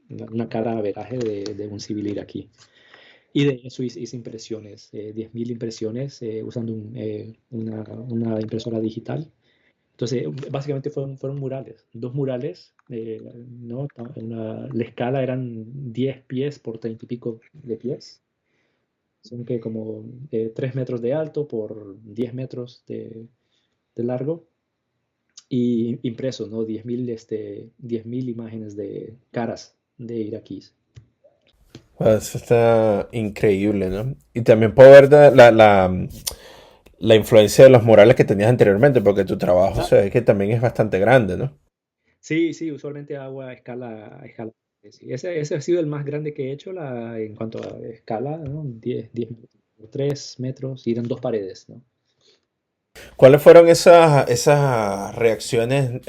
una cara averaje de un civil iraquí. Y de eso hice impresiones, 10.000 impresiones usando una impresora digital. Entonces, básicamente fueron murales, dos murales, ¿no? La escala eran 10 pies por 30 y pico de pies. Son que como 3 metros de alto por 10 metros de largo. Y impresos, ¿no? 10.000 imágenes de caras de iraquíes. Wow, eso está increíble, ¿no? Y también puedo ver la influencia de los murales que tenías anteriormente, porque tu trabajo Ah, se ve que también es bastante grande, ¿no? sí, sí, usualmente hago a escala. Sí, ese ha sido el más grande que he hecho en cuanto a escala, ¿no? 10 por 3 metros y eran dos paredes, ¿no? ¿Cuáles fueron esas reacciones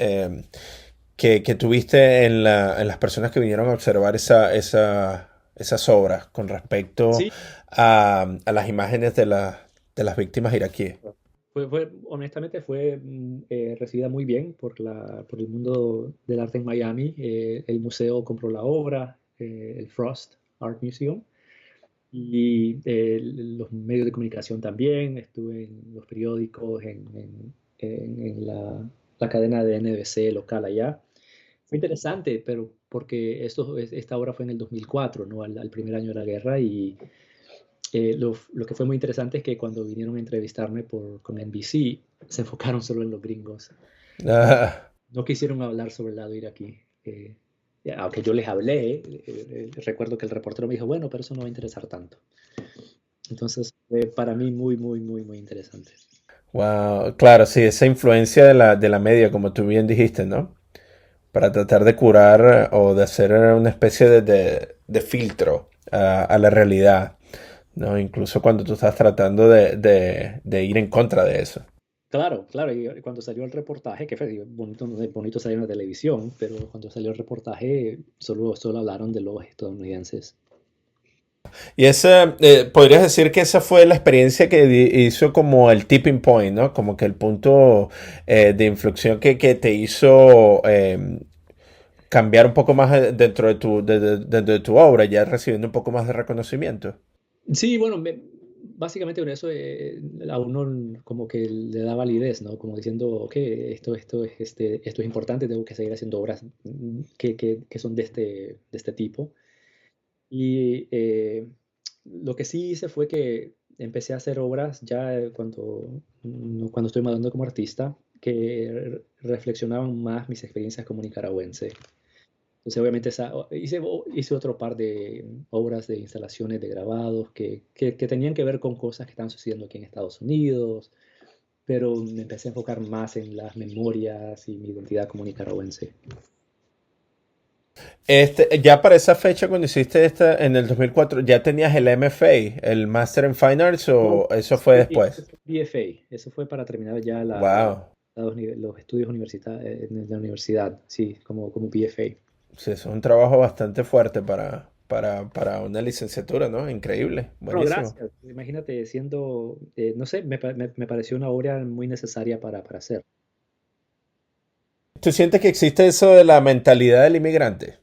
que tuviste en las personas que vinieron a observar esas obras con respecto Sí, a las imágenes de las víctimas iraquíes? honestamente fue recibida muy bien por el mundo del arte en Miami. El museo compró la obra, el Frost Art Museum, y los medios de comunicación también. Estuve en los periódicos, en la cadena de NBC local allá. Fue interesante, pero porque esta obra fue en el 2004, ¿no? Al primer año de la guerra, y lo que fue muy interesante es que cuando vinieron a entrevistarme con NBC, se enfocaron solo en los gringos. Ah, No quisieron hablar sobre el lado iraquí. Aunque yo les hablé, recuerdo que el reportero me dijo, bueno, pero eso no va a interesar tanto. Entonces, para mí muy, muy, muy, muy interesante. wow, claro, sí, esa influencia de la media, como tú bien dijiste, ¿no? Para tratar de curar o de hacer una especie de filtro a la realidad, ¿no? Incluso cuando tú estás tratando de ir en contra de eso. Claro, claro, y cuando salió el reportaje, que fue bonito, bonito salir en la televisión, pero cuando salió el reportaje solo hablaron de los estadounidenses. Y esa, podrías decir que esa fue la experiencia que hizo como el tipping point, ¿no? Como que el punto de inflexión que te hizo cambiar un poco más dentro dentro de tu obra, ya recibiendo un poco más de reconocimiento. Sí, bueno, básicamente con eso a uno como que le da validez, ¿no? Como diciendo, ok, esto es importante, tengo que seguir haciendo obras que son de este tipo. Y lo que sí hice fue que empecé a hacer obras ya cuando estoy madurando como artista, que reflexionaban más mis experiencias como nicaragüense. Entonces, obviamente, hice otro par de obras de instalaciones de grabados que tenían que ver con cosas que están sucediendo aquí en Estados Unidos, pero me empecé a enfocar más en las memorias y mi identidad como nicaragüense. Ya para esa fecha, cuando hiciste esta en el 2004, ¿ya tenías el MFA, el Master in Fine Arts, No, o eso fue después? eso fue BFA, eso fue para terminar ya Wow. los estudios en la universidad, sí, como BFA. Sí, eso es un trabajo bastante fuerte para una licenciatura, ¿no? Increíble, Bueno, buenísimo. gracias. Imagínate siendo, no sé, me pareció una obra muy necesaria para hacer. ¿Tú sientes que existe eso de la mentalidad del inmigrante?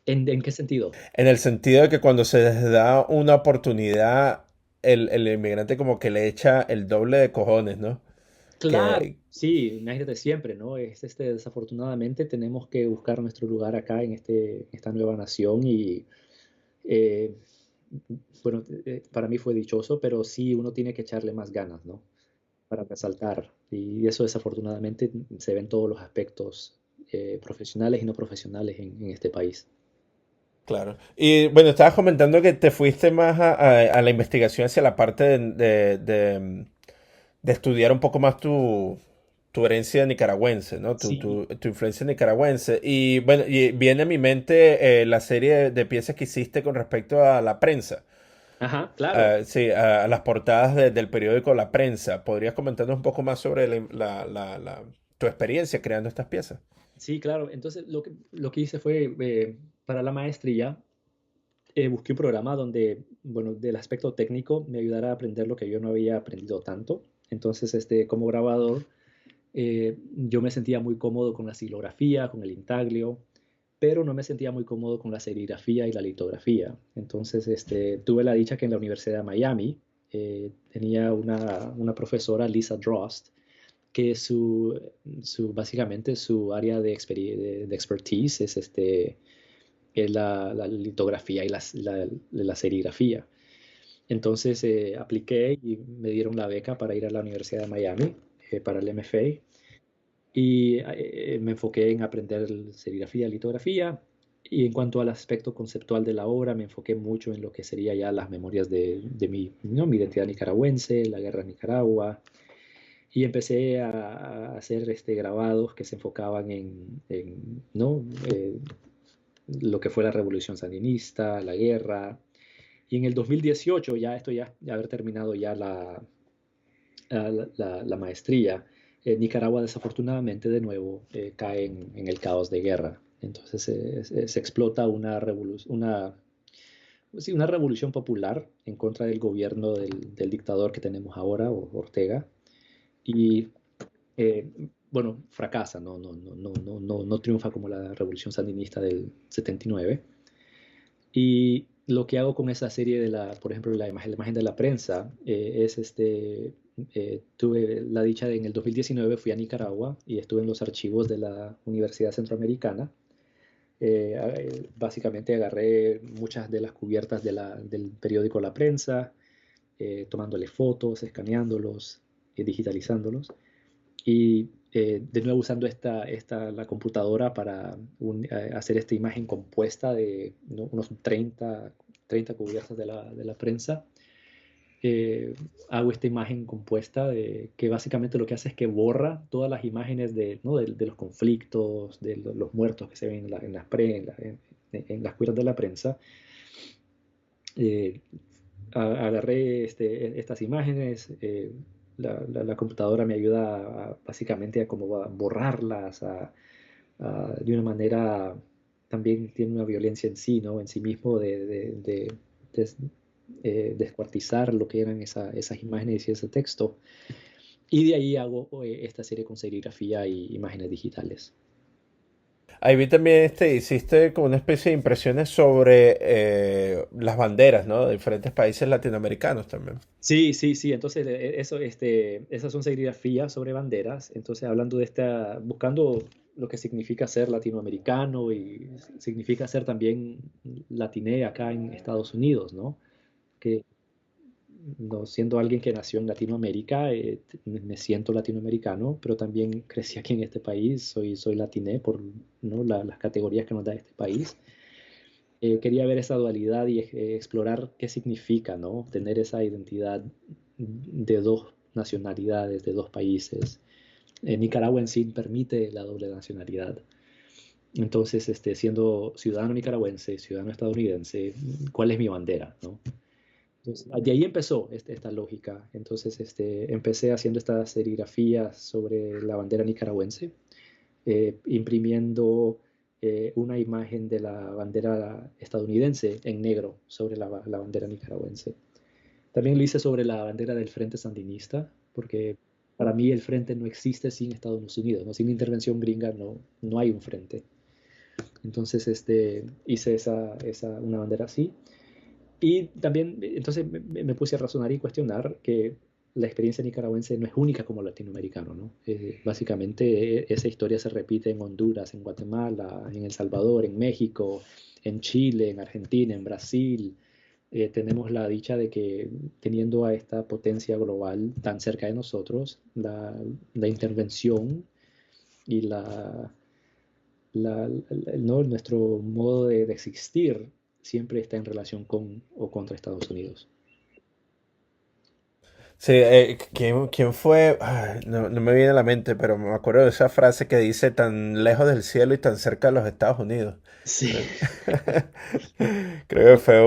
¿En qué sentido? En el sentido de que cuando se les da una oportunidad, el inmigrante como que le echa el doble de cojones, ¿no? Claro, Que, sí, imagínate siempre, ¿no? Desafortunadamente tenemos que buscar nuestro lugar acá esta nueva nación y, eh, bueno, para mí fue dichoso, pero sí uno tiene que echarle más ganas, ¿no? Para resaltar. Y eso desafortunadamente se ve en todos los aspectos profesionales y no profesionales en este país. claro. Y bueno, estabas comentando que te fuiste más a la investigación hacia la parte de estudiar un poco más tu herencia nicaragüense, ¿no? Sí, Tu influencia nicaragüense. Y bueno, y viene a mi mente la serie de piezas que hiciste con respecto a la prensa. ajá, claro. Sí, a las portadas del periódico La Prensa. ¿Podrías comentarnos un poco más sobre tu experiencia creando estas piezas? Sí, claro. Entonces, lo que hice fue, para la maestría, busqué un programa donde, bueno, del aspecto técnico me ayudara a aprender lo que yo no había aprendido tanto. Entonces, como grabador, yo me sentía muy cómodo con la silografía, con el intaglio, pero no me sentía muy cómodo con la serigrafía y la litografía. Entonces, tuve la dicha que en la Universidad de Miami tenía una profesora, Lisa Drost, que básicamente su área de expertise es la litografía y la serigrafía. Entonces apliqué y me dieron la beca para ir a la Universidad de Miami para el MFA y me enfoqué en aprender serigrafía, litografía. Y en cuanto al aspecto conceptual de la obra, me enfoqué mucho en lo que sería ya las memorias de mi, ¿no? Mi identidad nicaragüense, la guerra en Nicaragua, y empecé a hacer grabados que se enfocaban ¿no? Lo que fue la revolución sandinista, la guerra. Y en el 2018, ya haber terminado ya la maestría, Nicaragua desafortunadamente de nuevo cae en el caos de guerra. Entonces se explota sí, una revolución popular en contra del gobierno del dictador que tenemos ahora, Ortega, y bueno, fracasa, no triunfa como la revolución sandinista del 79. Y lo que hago con esa serie por ejemplo, la imagen de la prensa, tuve la dicha de en el 2019 fui a Nicaragua y estuve en los archivos de la Universidad Centroamericana. Básicamente agarré muchas de las cubiertas del periódico La Prensa, tomándole fotos, escaneándolos, digitalizándolos y de nuevo usando la computadora para hacer esta imagen compuesta de, ¿no? unos 30 cubiertas de la prensa. Hago esta imagen compuesta que básicamente lo que hace es que borra todas las imágenes ¿no? de los conflictos, de los muertos que se ven en las cubiertas de la prensa. Eh, Agarré estas imágenes, la computadora me ayuda básicamente a como a borrarlas, de una manera, también tiene una violencia en sí, ¿no? En sí mismo de des- descuartizar lo que eran esas imágenes y ese texto. Y de ahí hago esta serie con serigrafía y imágenes digitales. Ahí vi también hiciste como una especie de impresiones sobre las banderas, ¿no? De diferentes países latinoamericanos también. Sí, sí, sí. Entonces, esas son serigrafías sobre banderas. Entonces, hablando de buscando lo que significa ser latinoamericano y significa ser también latiné acá en Estados Unidos, ¿no? Que no siendo alguien que nació en Latinoamérica, me siento latinoamericano, pero también crecí aquí en este país, soy latiné por, ¿no? Las categorías que nos da este país. Quería ver esa dualidad y explorar qué significa, ¿no? Tener esa identidad de dos nacionalidades, de dos países. Nicaragua en sí permite la doble nacionalidad. Entonces, siendo ciudadano nicaragüense, ciudadano estadounidense, ¿cuál es mi bandera, no? Entonces, de ahí empezó esta lógica. Entonces, empecé haciendo estas serigrafías sobre la bandera nicaragüense, imprimiendo una imagen de la bandera estadounidense en negro sobre la bandera nicaragüense. También lo hice sobre la bandera del Frente Sandinista, porque para mí el frente no existe sin Estados Unidos, ¿no? Sin intervención gringa no hay un frente. Entonces, hice una bandera así. Y también, entonces me puse a razonar y cuestionar que la experiencia nicaragüense no es única como latinoamericano, ¿no? Básicamente esa historia se repite en Honduras, en Guatemala, en El Salvador, en México, en Chile, en Argentina, en Brasil. Tenemos la dicha de que teniendo a esta potencia global tan cerca de nosotros, la intervención y ¿no? Nuestro modo de existir siempre está en relación con o contra Estados Unidos. Sí, ¿quién fue? Ay, no me viene a la mente, pero me acuerdo de esa frase que dice tan lejos del cielo y tan cerca de los Estados Unidos. Sí, Creo, creo que fue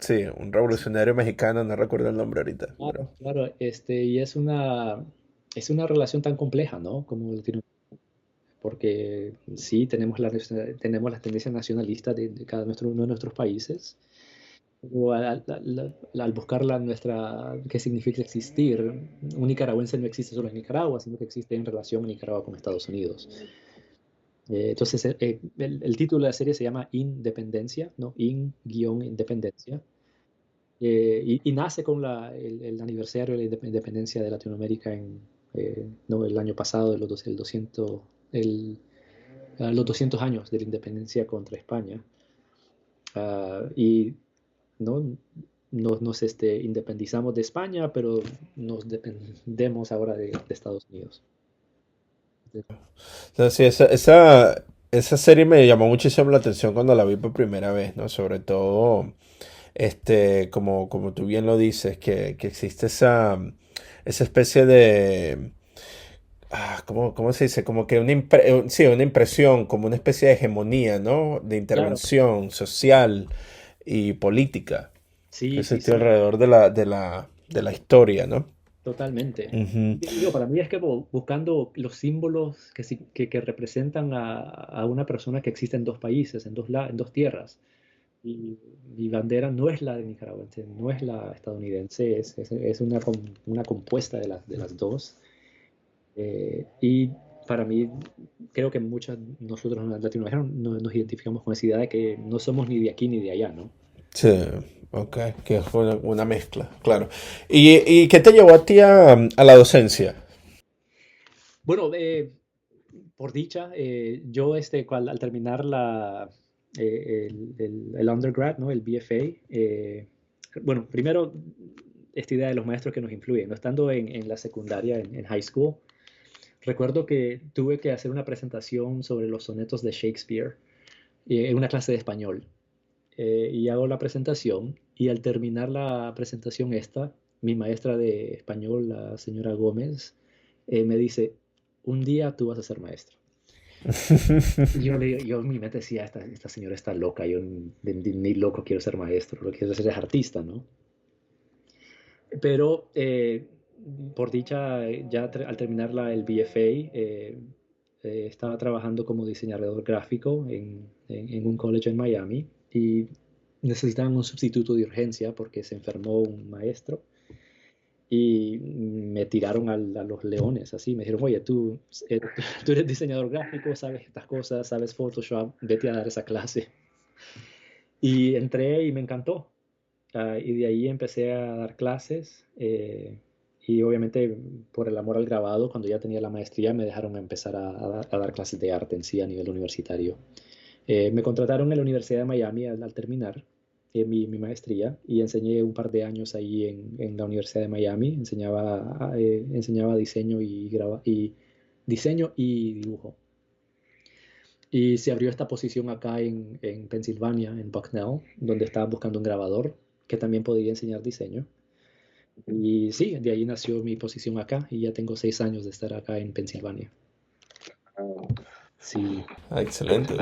sí, un revolucionario mexicano, no recuerdo el nombre ahorita, claro, pero claro, y es una relación tan compleja, ¿no? Como porque sí tenemos tenemos las tendencias nacionalistas de cada uno de nuestros países, pero al buscar qué significa existir, un nicaragüense no existe solo en Nicaragua, sino que existe en relación Nicaragua con Estados Unidos. Entonces, el título de la serie se llama Independencia, ¿no? In-Independencia. Y nace con el aniversario de la independencia de Latinoamérica no, el año pasado, el, los 200 años de la independencia contra España. Y ¿no? Nos independizamos de España, pero nos dependemos ahora de Estados Unidos. entonces, sí, esa serie me llamó muchísimo la atención cuando la vi por primera vez, ¿no? Sobre todo, como tú bien lo dices, que existe esa especie de, ¿cómo se dice? Como que sí, una impresión, como una especie de hegemonía, ¿no? De Claro, intervención social y política que sí, sí, existió sí. alrededor de la historia, ¿no? Totalmente. Ujú. Y digo, para mí es que buscando los símbolos que representan a una persona que existe en dos países, en dos tierras. Y mi bandera no es la de nicaragüense, no es la estadounidense, es una compuesta de las dos. Y para mí, creo que muchos nosotros los latinoamericanos nos identificamos con esa idea de que no somos ni de aquí ni de allá, ¿no? Sí, ok, que es una mezcla, claro. ¿Y qué te llevó a ti a la docencia? Bueno, por dicha, yo al terminar el undergrad, ¿no? El BFA, bueno, primero esta idea de los maestros que nos influyen, ¿no? Estando en la secundaria, en high school, recuerdo que tuve que hacer una presentación sobre los sonetos de Shakespeare en una clase de español. Y hago la presentación y al terminar la presentación mi maestra de español, la señora Gómez, me dice, un día tú vas a ser maestro. Y yo en mi mente decía, esta señora está loca, yo ni loco quiero ser maestro, lo que quiero ser es artista, ¿no? Pero por dicha, ya al terminar el BFA, estaba trabajando como diseñador gráfico en un college en Miami y necesitaban un sustituto de urgencia porque se enfermó un maestro y me tiraron a los leones, así. Me dijeron, oye, eh, tú eres diseñador gráfico, sabes estas cosas, sabes Photoshop, vete a dar esa clase. Y entré y me encantó. Y de ahí empecé a dar clases. Y obviamente por el amor al grabado, cuando ya tenía la maestría, me dejaron empezar a dar clases de arte en sí a nivel universitario. Me contrataron en la Universidad de Miami al terminar mi maestría y enseñé un par de años ahí en la Universidad de Miami. Enseñaba diseño y diseño y dibujo. Y se abrió esta posición acá en Pensilvania, en Bucknell, donde estaba buscando un grabador que también podía enseñar diseño. Y sí, de ahí nació mi posición acá y ya tengo 6 años de estar acá en Pensilvania. Sí. Ah, excelente.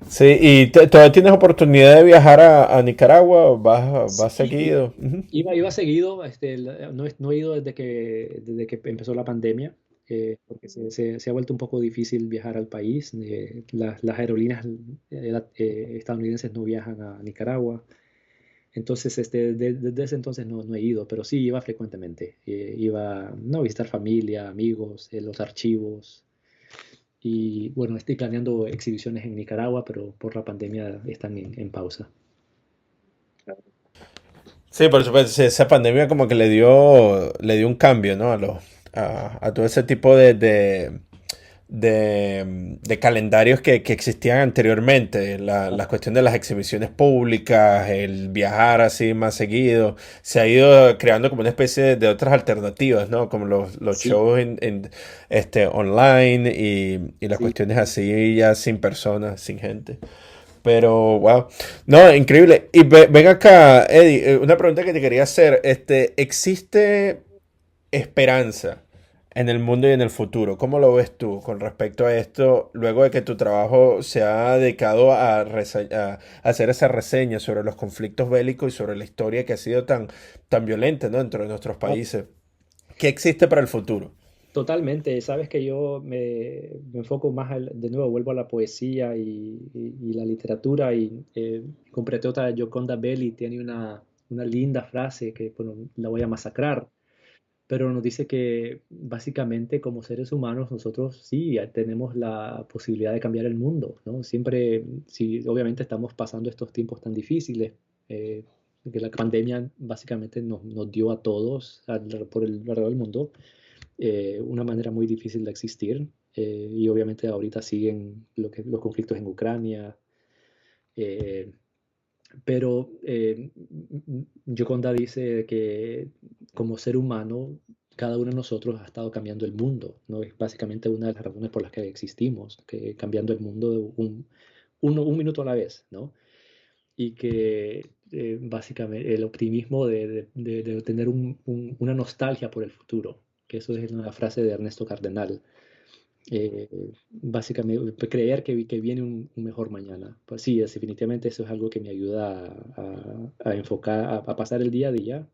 Sí, ¿y todavía tienes oportunidad de viajar a Nicaragua? ¿Vas Sí, seguido? Ujú. iba seguido, no he ido desde que empezó la pandemia, porque se ha vuelto un poco difícil viajar al país. Las aerolíneas estadounidenses no viajan a Nicaragua. Entonces, desde ese entonces no he ido, pero sí iba frecuentemente. Iba no, a visitar familia, amigos, los archivos. Y bueno, estoy planeando exhibiciones en Nicaragua, pero por la pandemia están en pausa. Sí, por supuesto, sí, esa pandemia como que le dio un cambio, ¿no? A todo ese tipo de calendarios que existían anteriormente. La cuestión de las exhibiciones públicas, el viajar así más seguido, se ha ido creando como una especie de otras alternativas, ¿no? Como los Sí, shows online y las sí. cuestiones así ya sin personas, sin gente. Pero, wow. No, increíble. Y ven acá, Eddie, una pregunta que te quería hacer. ¿Existe esperanza en el mundo y en el futuro? ¿Cómo lo ves tú con respecto a esto, luego de que tu trabajo se ha dedicado a hacer esa reseña sobre los conflictos bélicos y sobre la historia que ha sido tan violenta, ¿no? Dentro de nuestros Ah, países? ¿Qué existe para el futuro? totalmente. Sabes que yo me enfoco más, de nuevo, vuelvo a la poesía y la literatura y completé otra, Gioconda Belli tiene una linda frase que, bueno, la voy a masacrar, pero nos dice que básicamente como seres humanos nosotros sí tenemos la posibilidad de cambiar el mundo, ¿no? Siempre, sí, obviamente estamos pasando estos tiempos tan difíciles, eh, que la pandemia básicamente nos dio a todos por el alrededor del mundo una manera muy difícil de existir. Y obviamente ahorita siguen los conflictos en Ucrania, eh, pero Gioconda dice que como ser humano, cada uno de nosotros ha estado cambiando el mundo, ¿no? Es básicamente una de las razones por las que existimos, que cambiando el mundo un minuto a la vez, ¿no? Y que básicamente el optimismo de tener una nostalgia por el futuro, que eso es una frase de Ernesto Cardenal. Básicamente creer que viene un mejor mañana. Pues sí, definitivamente eso es algo que me ayuda a enfocar, a pasar el día a día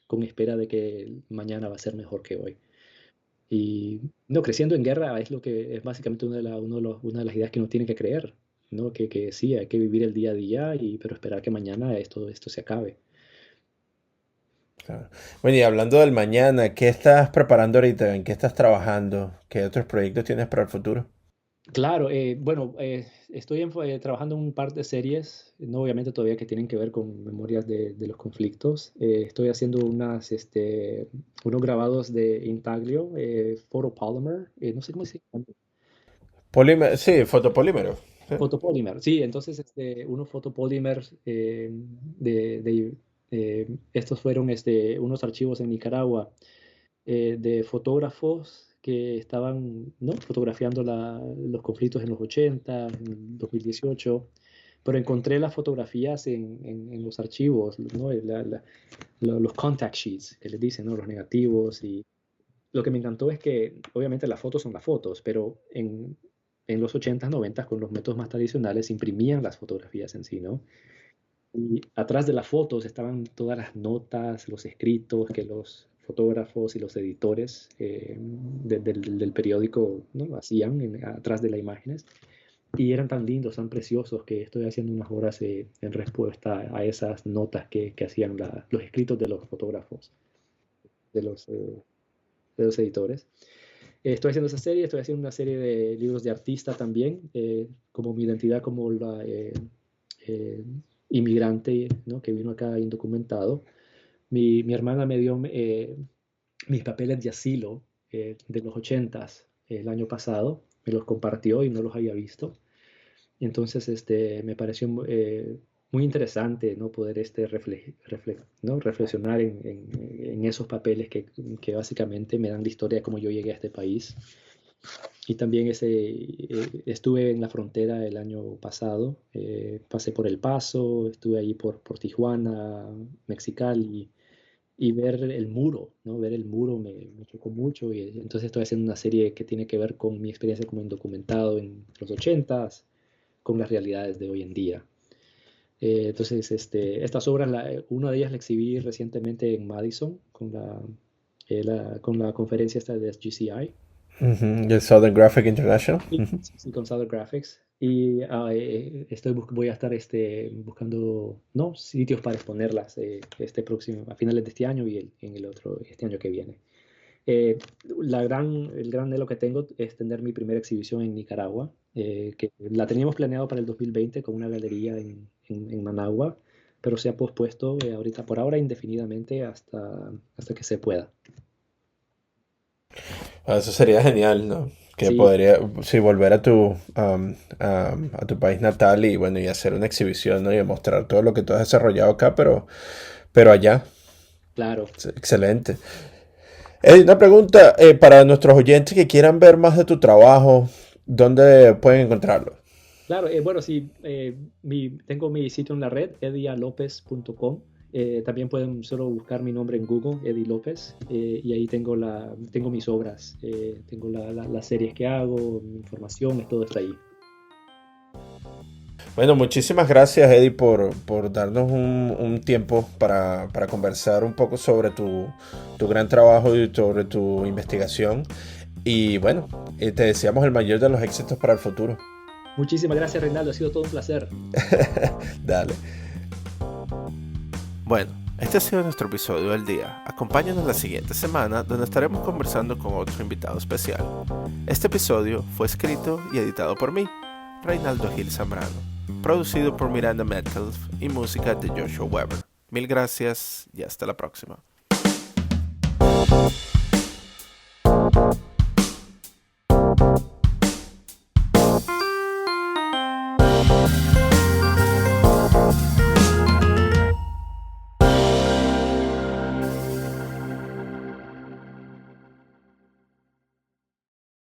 con espera de que el mañana va a ser mejor que hoy. Y no, creciendo en guerra es lo que es básicamente una de las ideas que uno tiene que creer, ¿no? Que sí, hay que vivir el día a día, pero esperar que mañana esto se acabe. Claro. Bueno, y hablando del mañana, ¿qué estás preparando ahorita? ¿En qué estás trabajando? ¿Qué otros proyectos tienes para el futuro? Claro, bueno, estoy trabajando en un par de series, no obviamente todavía que tienen que ver con memorias de los conflictos. Estoy haciendo unos grabados de intaglio, photopolymer, no sé cómo se llama. Polímero, sí, fotopolímero. Sí. Photopolímer, sí, entonces unos photopolymers estos fueron unos archivos en Nicaragua de fotógrafos que estaban, ¿no? fotografiando los conflictos en los 80, en 2018, pero encontré las fotografías en los archivos, ¿no? Los contact sheets, que les dicen, ¿no? Los negativos. Y lo que me encantó es que obviamente las fotos son las fotos, pero en los 80, 90, con los métodos más tradicionales, imprimían las fotografías en sí, ¿no? Y atrás de las fotos estaban todas las notas, los escritos que los fotógrafos y los editores del periódico, ¿no? Hacían atrás de las imágenes. Y eran tan lindos, tan preciosos, que estoy haciendo unas obras en respuesta a esas notas que hacían los escritos de los fotógrafos, de de los editores. Estoy haciendo esa serie, estoy haciendo una serie de libros de artista también, como mi identidad como la inmigrante, ¿no? Que vino acá indocumentado. Mi hermana me dio mis papeles de asilo de los 80s el año pasado, me los compartió y no los había visto. Entonces, me pareció muy interesante, ¿no? Poder ¿no? Reflexionar en esos papeles que básicamente me dan la historia de cómo yo llegué a este país. Y también estuve en la frontera el año pasado, pasé por El Paso, estuve ahí por Tijuana, Mexicali, y ver el muro, ¿no? Ver el muro me chocó mucho, y entonces estoy haciendo una serie que tiene que ver con mi experiencia como indocumentado en los 80s, con las realidades de hoy en día. Entonces, estas obras, una de ellas la exhibí recientemente en Madison con la conferencia esta de SGCI. Ujú, el Southern Graphic International. Sí, Ujú. sí, sí, con Southern Graphics. Y voy a estar buscando, ¿no? Sitios para exponerlas a finales de este año y en el otro, este año que viene. Eh, el gran anhelo que tengo es tener mi primera exhibición en Nicaragua, que la teníamos planeado para el 2020 con una galería en Managua, pero se ha pospuesto ahorita, por ahora, indefinidamente hasta que se pueda. Ah, eso sería genial, ¿no? Que Sí, podría, sí, volver a tu país natal y bueno, y hacer una exhibición, ¿no? Y mostrar todo lo que tú has desarrollado acá, pero allá. claro. Excelente. Una pregunta para nuestros oyentes que quieran ver más de tu trabajo, ¿dónde pueden encontrarlo? Claro, bueno, sí, tengo mi sitio en la red, edialopez.com. También pueden solo buscar mi nombre en Google, Eddie López, y ahí tengo mis obras, tengo las series que hago, mi información, todo está ahí. Bueno, muchísimas gracias, Eddie, por darnos un tiempo para conversar un poco sobre tu gran trabajo y sobre tu investigación. Y bueno, te deseamos el mayor de los éxitos para el futuro. Muchísimas gracias, Reinaldo, ha sido todo un placer. Dale. Bueno, este ha sido nuestro episodio del día. Acompáñanos la siguiente semana donde estaremos conversando con otro invitado especial. Este episodio fue escrito y editado por mí, Reinaldo Gil Zambrano, producido por Miranda Metcalf y música de Joshua Weber. Mil gracias y hasta la próxima.